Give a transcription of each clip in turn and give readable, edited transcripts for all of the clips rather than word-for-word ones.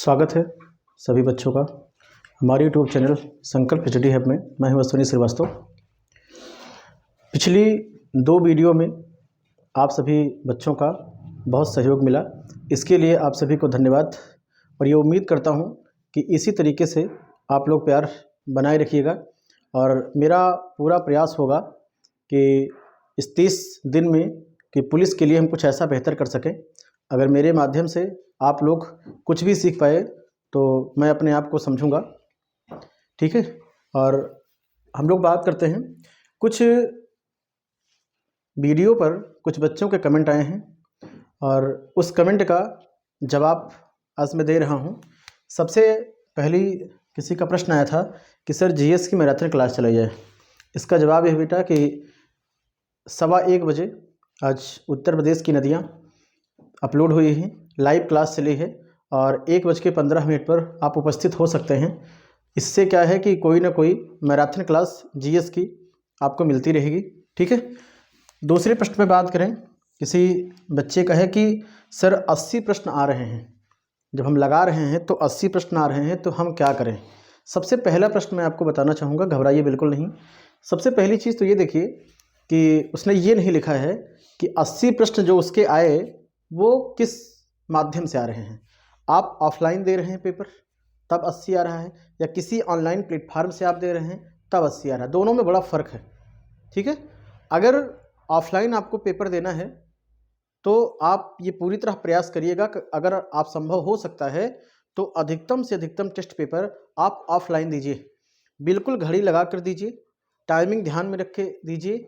स्वागत है सभी बच्चों का हमारे यूट्यूब चैनल संकल्प स्टडी हब में। मैं हूं अश्विनी श्रीवास्तव। पिछली 2 वीडियो में आप सभी बच्चों का बहुत सहयोग मिला, इसके लिए आप सभी को धन्यवाद। और ये उम्मीद करता हूं कि इसी तरीके से आप लोग प्यार बनाए रखिएगा और मेरा पूरा प्रयास होगा कि इस 30 दिन में कि पुलिस के लिए हम कुछ ऐसा बेहतर कर सकें। अगर मेरे माध्यम से आप लोग कुछ भी सीख पाए तो मैं अपने आप को समझूंगा, ठीक है। और हम लोग बात करते हैं, कुछ वीडियो पर कुछ बच्चों के कमेंट आए हैं और उस कमेंट का जवाब आज मैं दे रहा हूं। सबसे पहली किसी का प्रश्न आया था कि सर जीएस की मैराथन क्लास चलाई जाए। इसका जवाब है बेटा कि 1:15 बजे आज उत्तर प्रदेश की नदियाँ अपलोड हुई हैं, लाइव क्लास चली है और 1:15 पर आप उपस्थित हो सकते हैं। इससे क्या है कि कोई ना कोई मैराथन क्लास जीएस की आपको मिलती रहेगी, ठीक है। दूसरे प्रश्न में बात करें, किसी बच्चे का है कि सर 80 प्रश्न आ रहे हैं, जब हम लगा रहे हैं तो 80 प्रश्न आ रहे हैं तो हम क्या करें। सबसे पहला प्रश्न मैं आपको बताना चाहूँगा, घबराइए बिल्कुल नहीं। सबसे पहली चीज़ तो ये देखिए कि उसने ये नहीं लिखा है कि 80 प्रश्न जो उसके आए वो किस माध्यम से आ रहे हैं। आप ऑफलाइन दे रहे हैं पेपर तब 80 आ रहा है, या किसी ऑनलाइन प्लेटफार्म से आप दे रहे हैं तब 80 आ रहा है। दोनों में बड़ा फ़र्क है, ठीक है। अगर ऑफलाइन आपको पेपर देना है तो आप ये पूरी तरह प्रयास करिएगा कि अगर आप संभव हो सकता है तो अधिकतम से अधिकतम टेस्ट पेपर आप ऑफलाइन दीजिए। बिल्कुल घड़ी लगा कर दीजिए, टाइमिंग ध्यान में रखे दीजिए।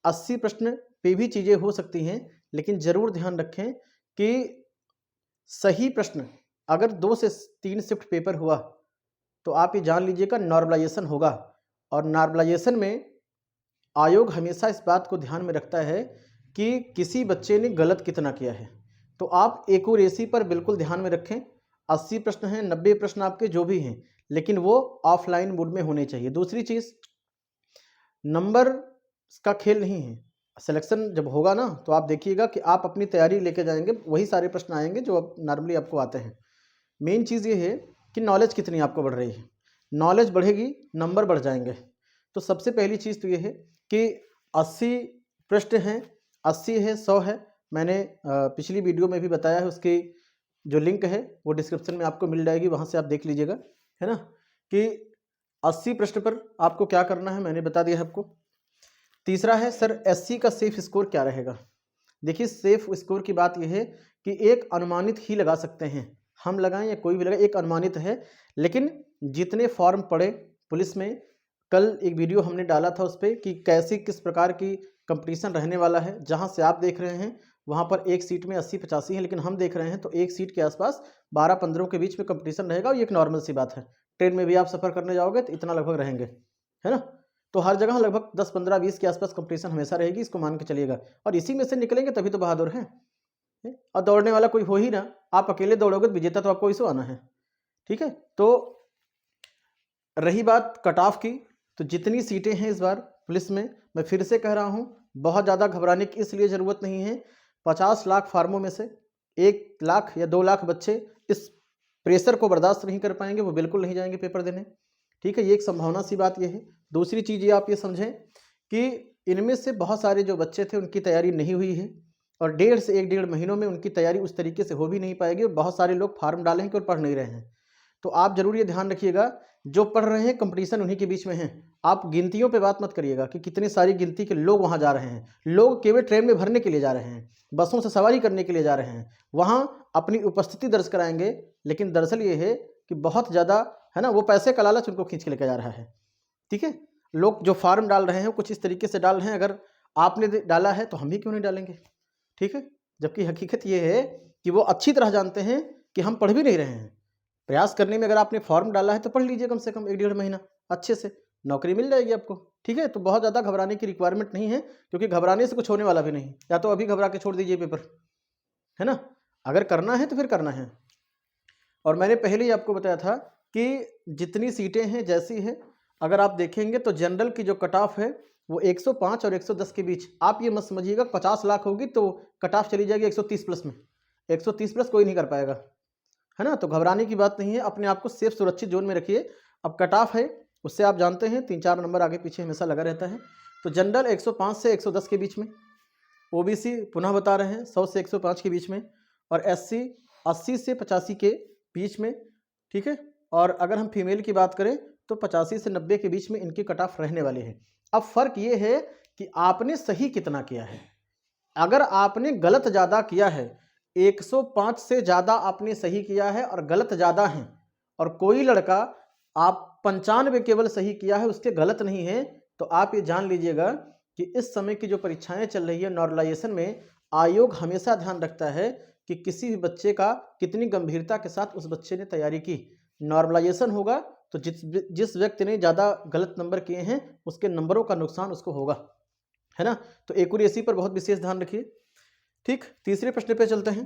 80 प्रश्न पे भी चीज़ें हो सकती हैं, लेकिन ज़रूर ध्यान रखें कि सही प्रश्न अगर 2 से 3 शिफ्ट पेपर हुआ तो आप ये जान लीजिएगा नॉर्मलाइजेशन होगा। और नॉर्मलाइजेशन में आयोग हमेशा इस बात को ध्यान में रखता है कि किसी बच्चे ने गलत कितना किया है। तो आप एक्यूरेसी पर बिल्कुल ध्यान में रखें। 80 प्रश्न हैं, 90 प्रश्न आपके जो भी हैं, लेकिन वो ऑफलाइन मोड में होने चाहिए। दूसरी चीज़, नंबर का खेल नहीं है। सिलेक्शन जब होगा ना तो आप देखिएगा कि आप अपनी तैयारी लेके जाएंगे, वही सारे प्रश्न आएंगे जो अब नॉर्मली आपको आते हैं। मेन चीज़ ये है कि नॉलेज कितनी आपको बढ़ रही है। नॉलेज बढ़ेगी, नंबर बढ़ जाएंगे। तो सबसे पहली चीज़ तो ये है कि 80 प्रश्न हैं, 80 है, 100 है। मैंने पिछली वीडियो में भी बताया है, उसकी जो लिंक है वो डिस्क्रिप्शन में आपको मिल जाएगी, वहाँ से आप देख लीजिएगा, है ना। कि 80 प्रश्न पर आपको क्या करना है मैंने बता दिया है आपको। तीसरा है सर एससी का सेफ स्कोर क्या रहेगा। देखिए सेफ स्कोर की बात यह है कि एक अनुमानित ही लगा सकते हैं, हम लगाएं या कोई भी लगाए, एक अनुमानित है। लेकिन जितने फॉर्म पड़े पुलिस में, कल एक वीडियो हमने डाला था उस पर कि कैसी किस प्रकार की कंपटीशन रहने वाला है। जहां से आप देख रहे हैं वहां पर एक सीट में 80-85 है, लेकिन हम देख रहे हैं तो एक सीट के आसपास 12-15 के बीच में कंपटीशन रहेगा। ये एक नॉर्मल सी बात है। ट्रेन में भी आप सफ़र करने जाओगे तो इतना लगभग रहेंगे, है ना। तो हर जगह लगभग 10, 15, 20 के आसपास कंपटीशन हमेशा रहेगी, इसको मान के चलिएगा। और इसी में से निकलेंगे तभी तो बहादुर हैं। और दौड़ने वाला कोई हो ही ना, आप अकेले दौड़ोगे तो विजेता तो आपको इसे आना है, ठीक है। तो रही बात कट ऑफ की, तो जितनी सीटें हैं इस बार पुलिस में, मैं फिर से कह रहा हूं बहुत ज़्यादा घबराने की इसलिए ज़रूरत नहीं है। 50 लाख फार्मों में से 1 लाख या 2 लाख बच्चे इस प्रेशर को बर्दाश्त नहीं कर पाएंगे, वो बिल्कुल नहीं जाएंगे पेपर देने, ठीक है। ये एक संभावना सी बात ये है। दूसरी चीज़ ये आप ये समझें कि इनमें से बहुत सारे जो बच्चे थे उनकी तैयारी नहीं हुई है और 1.5 से 1.5 महीनों में उनकी तैयारी उस तरीके से हो भी नहीं पाएगी। और बहुत सारे लोग फार्म डाले हैं कि और पढ़ नहीं रहे हैं। तो आप जरूर ये ध्यान रखिएगा, जो पढ़ रहे हैं कंपटीशन उन्हीं के बीच में है। आप गिनतियों पे बात मत करिएगा कि कितनी सारी गिनती के लोग वहाँ जा रहे हैं। लोग केवल ट्रेन में भरने के लिए जा रहे हैं, बसों से सवारी करने के लिए जा रहे हैं, वहाँ अपनी उपस्थिति दर्ज कराएंगे। लेकिन दरअसल ये है कि बहुत ज़्यादा, है ना, वो पैसे का लालच उनको खींच के लेकर जा रहा है, ठीक है। लोग जो फार्म डाल रहे हैं कुछ इस तरीके से डाल रहे हैं, अगर आपने डाला है तो हम भी क्यों नहीं डालेंगे, ठीक है। जबकि हकीकत ये है कि वो अच्छी तरह जानते हैं कि हम पढ़ भी नहीं रहे हैं। प्रयास करने में अगर आपने फॉर्म डाला है तो पढ़ लीजिए, कम से कम 1-1.5 महीना अच्छे से, नौकरी मिल जाएगी आपको, ठीक है। तो बहुत ज़्यादा घबराने की रिक्वायरमेंट नहीं है, क्योंकि घबराने से कुछ होने वाला भी नहीं। या तो अभी घबरा के छोड़ दीजिए पेपर, है ना। अगर करना है तो फिर करना है। और मैंने पहले ही आपको बताया था कि जितनी सीटें हैं जैसी है, अगर आप देखेंगे तो जनरल की जो कट ऑफ है वो 105 और 110 के बीच। आप ये मत समझिएगा 50 लाख होगी तो कट ऑफ चली जाएगी 130 प्लस में। 130 प्लस कोई नहीं कर पाएगा, है ना। तो घबराने की बात नहीं है, अपने आप को सेफ सुरक्षित जोन में रखिए। अब कट ऑफ है, उससे आप जानते हैं 3-4 नंबर आगे पीछे हमेशा लगा रहता है। तो जनरल 105 से 110 के बीच में, ओबीसी पुनः बता रहे हैं 100 से 105 के बीच में, और एससी 80 से 85 के बीच में, ठीक है। और अगर हम फीमेल की बात करें तो 85 से 90 के बीच में इनके कट ऑफ रहने वाले हैं। अब फर्क ये है कि आपने सही कितना किया है। अगर आपने गलत ज़्यादा किया है, 105 से ज़्यादा आपने सही किया है और गलत ज़्यादा हैं, और कोई लड़का आप 95 केवल सही किया है, उसके गलत नहीं है, तो आप ये जान लीजिएगा कि इस समय की जो परीक्षाएं चल रही है नॉर्मलाइजेशन में, आयोग हमेशा ध्यान रखता है कि किसी भी बच्चे का कितनी गंभीरता के साथ उस बच्चे ने तैयारी की। नॉर्मलाइजेशन होगा तो जिस व्यक्ति ने ज़्यादा गलत नंबर किए हैं उसके नंबरों का नुकसान उसको होगा, है ना। तो एक्यूरेसी पर बहुत विशेष ध्यान रखिए। ठीक, तीसरे प्रश्न पे चलते हैं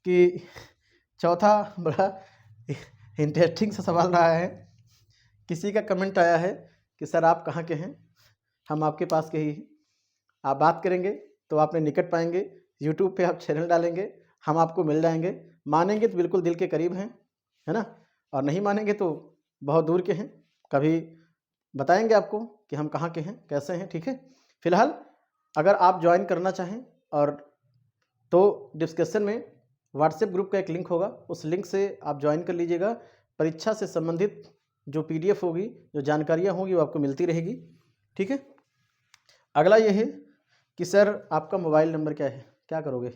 कि चौथा बड़ा इंटरेस्टिंग सा सवाल रहा है। किसी का कमेंट आया है कि सर आप कहाँ के हैं, हम आपके पास के ही हैं, आप बात करेंगे तो आपने निकट पाएंगे, यूट्यूब पे आप चैनल डालेंगे हम आपको मिल जाएंगे, मानेंगे तो बिल्कुल दिल के करीब हैं, है ना, और नहीं मानेंगे तो बहुत दूर के हैं, कभी बताएंगे आपको कि हम कहाँ के हैं, कैसे हैं। ठीक है, फिलहाल अगर आप ज्वाइन करना चाहें और तो डिस्कशन में व्हाट्सएप ग्रुप का एक लिंक होगा, उस लिंक से आप ज्वाइन कर लीजिएगा। परीक्षा से संबंधित जो पीडीएफ होगी, जो जानकारियाँ होंगी वो आपको मिलती रहेगी। ठीक है, अगला ये है कि सर आपका मोबाइल नंबर क्या है, क्या करोगे।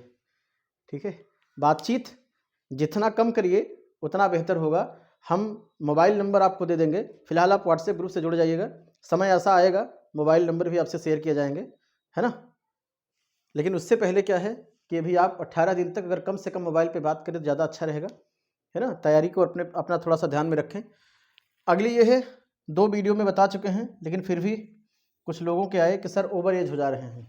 ठीक है, बातचीत जितना कम करिए उतना बेहतर होगा। हम मोबाइल नंबर आपको दे देंगे, फिलहाल आप व्हाट्सएप ग्रुप से जुड़ जाइएगा, समय ऐसा आएगा मोबाइल नंबर भी आपसे शेयर किए जाएंगे, है ना। लेकिन उससे पहले क्या है कि अभी आप 18 दिन तक अगर कम से कम मोबाइल पे बात करें तो ज़्यादा अच्छा रहेगा, है ना। तैयारी को अपना थोड़ा सा ध्यान में रखें। अगली ये है, 2 वीडियो में बता चुके हैं, लेकिन फिर भी कुछ लोगों के आए कि सर ओवर एज हो जा रहे हैं।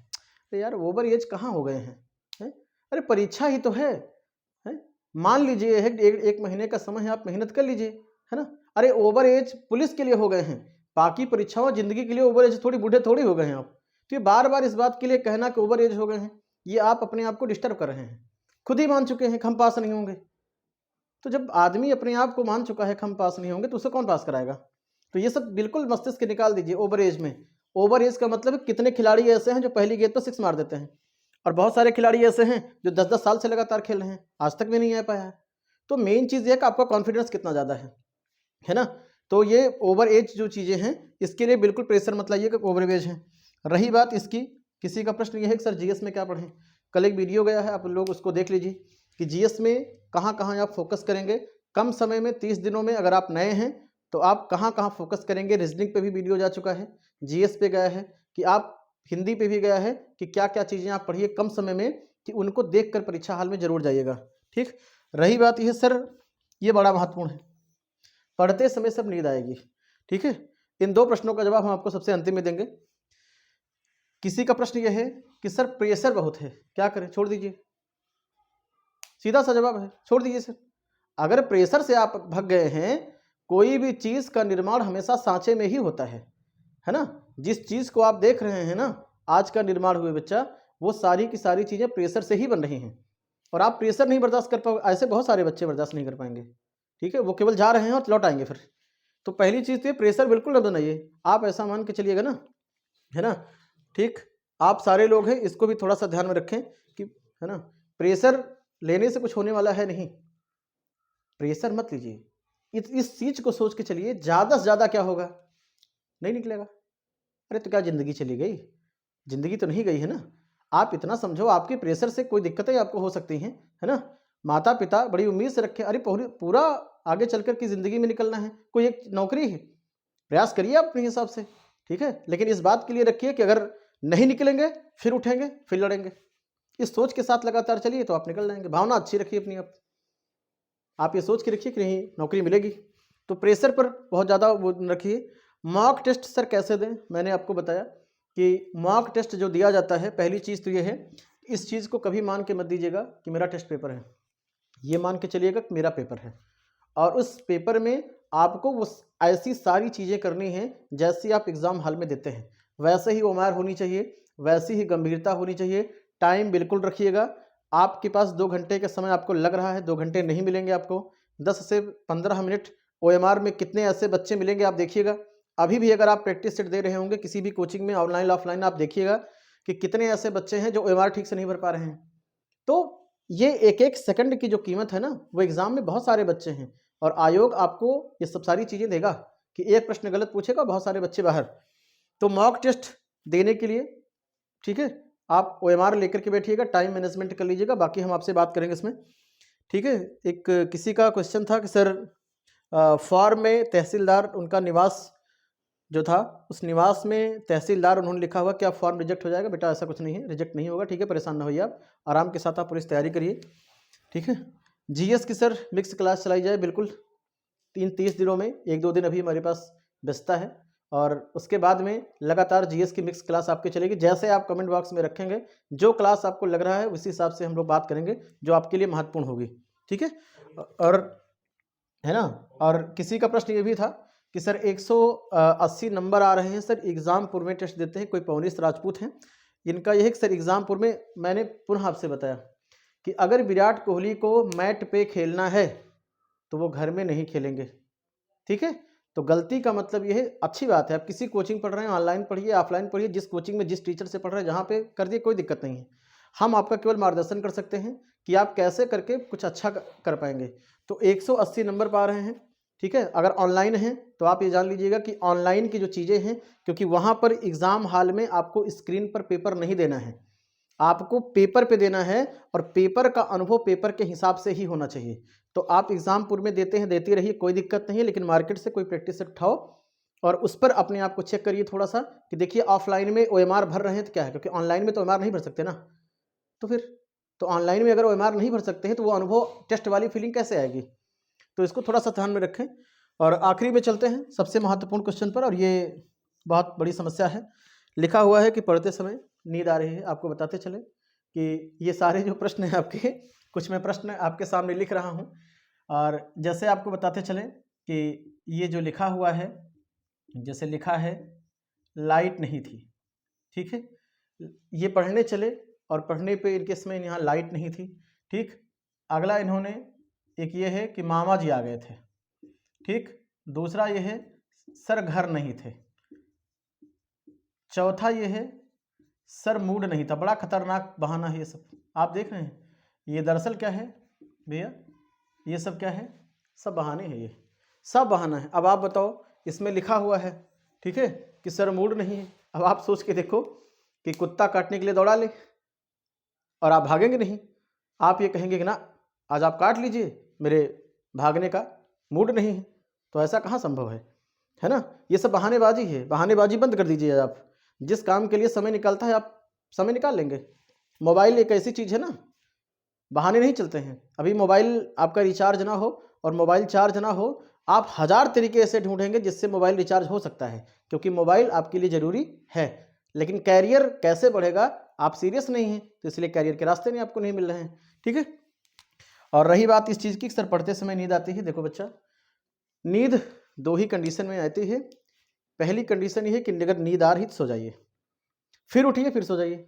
अरे यार ओवर एज कहाँ हो गए हैं? अरे परीक्षा ही तो है? मान लीजिए एक महीने का समय है, आप मेहनत कर लीजिए, है ना। अरे ओवर एज पुलिस के लिए हो गए हैं, बाकी परीक्षाओं जिंदगी के लिए ओवर एज थोड़ी, बूढ़े थोड़ी हो गए हैं आप। तो ये बार बार इस बात के लिए कहना कि ओवर एज हो गए हैं, ये आप अपने आप को डिस्टर्ब कर रहे हैं। खुद ही मान चुके हैं कि हम पास नहीं होंगे, तो जब आदमी अपने आप को मान चुका है कि हम पास नहीं होंगे तो उसे कौन पास कराएगा। तो ये सब बिल्कुल मस्तिष्क निकाल दीजिए। ओवर एज में, ओवर एज का मतलब कितने खिलाड़ी ऐसे हैं जो पहली गेंद पर 6 मार देते हैं, और बहुत सारे खिलाड़ी ऐसे हैं जो 10-10 साल से लगातार खेल रहे हैं, आज तक भी नहीं आ पाया है। तो मेन चीज़ ये है कि आपका कॉन्फिडेंस कितना ज़्यादा है ना। तो ये ओवर एज जो चीज़ें हैं इसके लिए बिल्कुल प्रेशर मत लाइए कि ओवर एज है। रही बात इसकी, किसी का प्रश्न ये है कि सर जीएस में क्या पढ़ें। कल एक वीडियो गया है, आप लोग उसको देख लीजिए कि जीएस में कहाँ कहाँ आप फोकस करेंगे कम समय में। 30 दिनों में अगर आप नए हैं तो आप कहाँ कहाँ फोकस करेंगे। रीजनिंग पे भी वीडियो जा चुका है, जीएस पे गया है, कि आप हिंदी पे भी गया है कि क्या क्या चीज़ें आप पढ़िए कम समय में, कि उनको देखकर परीक्षा हाल में जरूर जाइएगा। ठीक, रही बात यह सर, ये बड़ा महत्वपूर्ण है, पढ़ते समय सब नींद आएगी। ठीक है, इन 2 प्रश्नों का जवाब हम आपको सबसे अंतिम में देंगे। किसी का प्रश्न यह है कि सर प्रेशर बहुत है, क्या करें, छोड़ दीजिए। सीधा सा जवाब है, छोड़ दीजिए सर। अगर प्रेशर से आप भाग गए हैं, कोई भी चीज़ का निर्माण हमेशा सांचे में ही होता है ना। जिस चीज़ को आप देख रहे हैं ना, आज का निर्माण हुए बच्चा, वो सारी की सारी चीज़ें प्रेशर से ही बन रही हैं, और आप प्रेशर नहीं बर्दाश्त कर पाओगे। ऐसे बहुत सारे बच्चे बर्दाश्त नहीं कर पाएंगे। ठीक है, वो केवल जा रहे हैं और लौट आएंगे फिर। तो पहली चीज़ तो ये, प्रेशर बिल्कुल न बनाइए, आप ऐसा मान के चलिएगा ना, है ना। ठीक, आप सारे लोग हैं, इसको भी थोड़ा सा ध्यान में रखें कि, है ना, प्रेशर लेने से कुछ होने वाला है नहीं, प्रेशर मत लीजिए। इस चीज़ को सोच के चलिए, ज़्यादा से ज़्यादा क्या होगा, नहीं निकलेगा। अरे तो क्या ज़िंदगी चली गई? ज़िंदगी तो नहीं गई है ना। आप इतना समझो, आपके प्रेशर से कोई दिक्कतें आपको हो सकती हैं, है ना। माता पिता बड़ी उम्मीद से रखे, अरे पूरा आगे चलकर की ज़िंदगी में निकलना है, कोई एक नौकरी है, प्रयास करिए आप अपने हिसाब से। ठीक है, लेकिन इस बात के लिए रखिए कि अगर नहीं निकलेंगे फिर उठेंगे, फिर लड़ेंगे। इस सोच के साथ लगातार चलिए तो आप निकल जाएंगे। भावना अच्छी रखिए अपनी, आप ये सोच के रखिए कि नहीं नौकरी मिलेगी। तो प्रेशर पर बहुत ज़्यादा वो रखिए। मॉक टेस्ट सर कैसे दें, मैंने आपको बताया कि मॉक टेस्ट जो दिया जाता है, पहली चीज़ तो ये है, इस चीज़ को कभी मान के मत दीजिएगा कि मेरा टेस्ट पेपर है। ये मान के चलिएगा कि मेरा पेपर है, और उस पेपर में आपको वो ऐसी सारी चीज़ें करनी हैं जैसी आप एग्ज़ाम हॉल में देते हैं, वैसे ही उम्र होनी चाहिए, वैसी ही गंभीरता होनी चाहिए। टाइम बिल्कुल रखिएगा, आपके पास 2 घंटे का समय आपको लग रहा है, 2 घंटे नहीं मिलेंगे आपको। 10 से 15 मिनट OMR में कितने ऐसे बच्चे मिलेंगे आप देखिएगा। अभी भी अगर आप प्रैक्टिस सेट दे रहे होंगे किसी भी कोचिंग में, ऑनलाइन ऑफलाइन, आप देखिएगा कि कितने ऐसे बच्चे हैं जो OMR ठीक से नहीं भर पा रहे हैं। तो ये एक एक सेकंड की जो कीमत है ना, वो एग्जाम में बहुत सारे बच्चे हैं और आयोग आपको ये सब सारी चीज़ें देगा कि एक प्रश्न गलत पूछेगा, बहुत सारे बच्चे बाहर। तो मॉक टेस्ट देने के लिए, ठीक है, आप OMR लेकर के बैठिएगा, टाइम मैनेजमेंट कर लीजिएगा, बाकी हम आपसे बात करेंगे इसमें, ठीक है। एक किसी का क्वेश्चन था कि सर फॉर्म में तहसीलदार, उनका निवास जो था, उस निवास में तहसीलदार उन्होंने लिखा हुआ, क्या फॉर्म रिजेक्ट हो जाएगा? बेटा ऐसा कुछ नहीं है, रिजेक्ट नहीं होगा, ठीक है, परेशान ना होइए आप, आराम के साथ आप पूरी तैयारी करिए, ठीक है। GS की सर मिक्स क्लास चलाई जाए, बिल्कुल 30 दिनों में 1-2 दिन अभी हमारे पास व्यस्तता है और उसके बाद में लगातार GS की मिक्स क्लास आपकी चलेगी। जैसे आप कमेंट बॉक्स में रखेंगे, जो क्लास आपको लग रहा है उसी हिसाब से हम लोग बात करेंगे जो आपके लिए महत्वपूर्ण होगी, ठीक है। और है ना, और किसी का प्रश्न ये भी था कि सर 180 नंबर आ रहे हैं सर, एग्जामपुर में टेस्ट देते हैं, कोई पवनीश राजपूत हैं, इनका यह है कि सर एग्जामपुर में, मैंने पुनः आपसे बताया कि अगर विराट कोहली को मैट पे खेलना है तो वो घर में नहीं खेलेंगे, ठीक है। तो गलती का मतलब ये है, अच्छी बात है आप किसी कोचिंग पढ़ रहे हैं, ऑनलाइन पढ़िए, ऑफलाइन पढ़िए, जिस कोचिंग में जिस टीचर से पढ़ रहे हैं, जहाँ पे कर दिए, कोई दिक्कत नहीं है। हम आपका केवल मार्गदर्शन कर सकते हैं कि आप कैसे करके कुछ अच्छा कर पाएंगे। तो 180 नंबर पा रहे हैं, ठीक है। अगर ऑनलाइन है तो आप ये जान लीजिएगा कि ऑनलाइन की जो चीज़ें हैं, क्योंकि वहाँ पर एग्ज़ाम हॉल में आपको स्क्रीन पर पेपर नहीं देना है, आपको पेपर पे देना है और पेपर का अनुभव पेपर के हिसाब से ही होना चाहिए। तो आप एग्जामपुर में देते हैं, देते रहिए, कोई दिक्कत नहीं है, लेकिन मार्केट से कोई प्रैक्टिस सेट उठाओ और उस पर अपने आप को चेक करिए थोड़ा सा कि देखिए ऑफलाइन में OMR भर रहे हैं तो क्या है, क्योंकि ऑनलाइन में तो OMR नहीं भर सकते ना, तो फिर तो ऑनलाइन में अगर OMR नहीं भर सकते हैं तो वो अनुभव टेस्ट वाली फीलिंग कैसे आएगी? तो इसको थोड़ा सा ध्यान में रखें। और आखिरी में चलते हैं सबसे महत्वपूर्ण क्वेश्चन पर, और ये बहुत बड़ी समस्या है। लिखा हुआ है कि पढ़ते समय नींद आ रही है। आपको बताते चले कि ये सारे जो प्रश्न हैं आपके, कुछ मैं प्रश्न आपके सामने लिख रहा हूँ और जैसे आपको बताते चले कि ये जो लिखा हुआ है, जैसे लिखा है लाइट नहीं थी, ठीक है, ये पढ़ने चले और पढ़ने पे इनके समय यहाँ लाइट नहीं थी, ठीक। अगला इन्होंने एक ये है कि मामा जी आ गए थे, ठीक। दूसरा ये है सर घर नहीं थे। चौथा ये है सर मूड नहीं था। बड़ा खतरनाक बहाना है ये सब, आप देख रहे हैं। ये दरअसल क्या है भैया, ये सब क्या है, सब बहाने हैं, ये सब बहाना है। अब आप बताओ, इसमें लिखा हुआ है, ठीक है, कि सर मूड नहीं है। अब आप सोच के देखो कि कुत्ता काटने के लिए दौड़ा ले और आप भागेंगे नहीं, आप ये कहेंगे कि ना आज आप काट लीजिए, मेरे भागने का मूड नहीं है। तो ऐसा कहाँ संभव है ना। ये सब बहानेबाजी है, बहानेबाजी बंद कर दीजिए। आप जिस काम के लिए समय निकलता है आप समय निकाल लेंगे। मोबाइल एक ऐसी चीज़ है ना, बहाने नहीं चलते हैं। अभी मोबाइल आपका रिचार्ज ना हो और मोबाइल चार्ज ना हो, आप 1000 तरीके ऐसे ढूंढेंगे जिससे मोबाइल रिचार्ज हो सकता है, क्योंकि मोबाइल आपके लिए ज़रूरी है। लेकिन कैरियर कैसे बढ़ेगा, आप सीरियस नहीं हैं, तो इसलिए कैरियर के रास्ते नहीं आपको नहीं मिल रहे हैं, ठीक है। और रही बात इस चीज़ की, सर पढ़ते समय नींद आती है। देखो बच्चा, नींद 2 ही कंडीशन में आती है। पहली कंडीशन ये है कि अगर नींद आ रही तो सो जाइए, फिर उठिए फिर सो जाइए,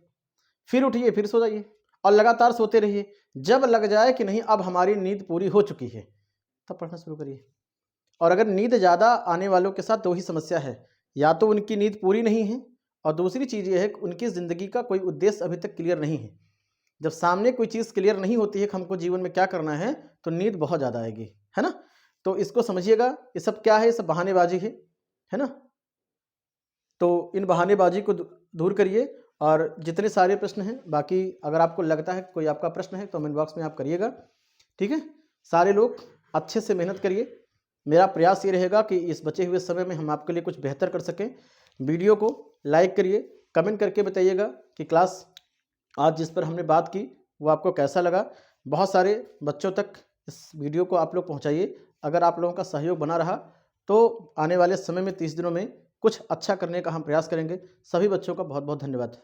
फिर उठिए फिर सो जाइए और लगातार सोते रहिए। जब लग जाए कि नहीं अब हमारी नींद पूरी हो चुकी है, तब पढ़ना शुरू करिए। और अगर नींद ज़्यादा आने वालों के साथ 2 ही समस्या है, या तो उनकी नींद पूरी नहीं है और दूसरी चीज़ ये है कि उनकी ज़िंदगी का कोई उद्देश्य अभी तक क्लियर नहीं है। जब सामने कोई चीज़ क्लियर नहीं होती है कि हमको जीवन में क्या करना है, तो नींद बहुत ज़्यादा आएगी, है ना। तो इसको समझिएगा, ये सब क्या है, ये सब बहानेबाजी है ना। तो इन बहानेबाजी को दूर करिए। और जितने सारे प्रश्न हैं, बाकी अगर आपको लगता है कोई आपका प्रश्न है तो कमेंट बॉक्स में आप करिएगा, ठीक है। सारे लोग अच्छे से मेहनत करिए। मेरा प्रयास ये रहेगा कि इस बचे हुए समय में हम आपके लिए कुछ बेहतर कर सकें। वीडियो को लाइक करिए, कमेंट करके बताइएगा कि क्लास आज जिस पर हमने बात की वो आपको कैसा लगा। बहुत सारे बच्चों तक इस वीडियो को आप लोग पहुँचाइए। अगर आप लोगों का सहयोग बना रहा तो आने वाले समय में 30 दिनों में कुछ अच्छा करने का हम प्रयास करेंगे। सभी बच्चों का बहुत बहुत धन्यवाद।